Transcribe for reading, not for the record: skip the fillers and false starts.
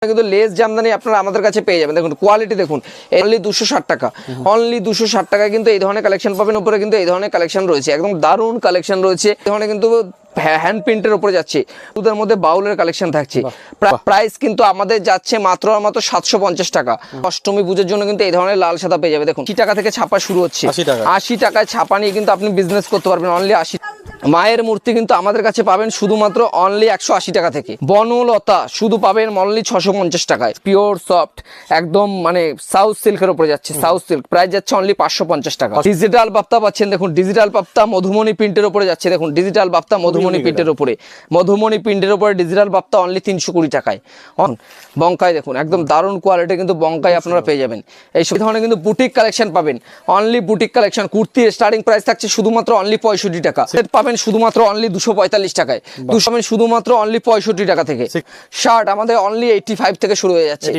কিন্তু লেস জামদানি আপনারা আমাদের কাছে পেয়ে যাবেন। দেখুন কোয়ালিটি দেখুন, অনলি 260 টাকা, অনলি 260 টাকায় কিন্তু এই ধরনের কালেকশন পাবেন। উপরে কিন্তু এই ধরনের কালেকশন রয়েছে, একদম দারুণ কালেকশন রয়েছে। এই ধরনের কিন্তু হ্যান্ড প্রিন্টের উপরে যাচ্ছে, ওদের মধ্যে বাউলের কালেকশন থাকছে। প্রাইস কিন্তু আমাদের যাচ্ছে মাত্র 750 টাকা। অষ্টমী পুজোর জন্য কিন্তু এই ধরনের লাল সাদা পেয়ে যাবে। দেখুন 80 টাকা থেকে ছাপা শুরু হচ্ছে, 80 টাকায় ছাপা নিয়ে কিন্তু আপনি বিজনেস করতে পারবেন অনলি 80। মায়ের মূর্তি কিন্তু আমাদের কাছে পাবেন শুধুমাত্র অনলি 180 টাকা থেকে। বনলতা শুধু পাবেন অনলি 650 টাকায়। পিওর সফট একদম মানে সাউথ সিল্কের উপরে যাচ্ছে, সাউথ সিল্ক প্রাইস যাচ্ছে অনলি 550 টাকা। ডিজিটাল বাপ্তা পাচ্ছেন, দেখুন ডিজিটাল বাপ্তা মধুমণি প্রিন্টের উপরে যাচ্ছে। দেখুন ডিজিটাল বাপ্তা মধুমণি প্রিন্টের উপরে, মধুমণি প্রিন্টের উপরে ডিজিটাল বাপ্তা অনলি 320 টাকায়। বঙ্কায় দেখুন একদম দারুণ কোয়ালিটি কিন্তু বঙ্কায় আপনারা পেয়ে যাবেন। এই সব ধরনের কিন্তু বুটিক কালেকশন পাবেন, অনলি বুটিক কালেকশন। কুর্তির স্টার্টিং প্রাইস থাকছে শুধুমাত্র অনলি 65 টাকা। সেট পাবেন শুধুমাত্র অনলি 245 টাকায়, 200 পাবেন শুধুমাত্র অনলি 65 টাকা থেকে। শার্ট আমাদের অনলি 85 থেকে শুরু হয়ে যাচ্ছে।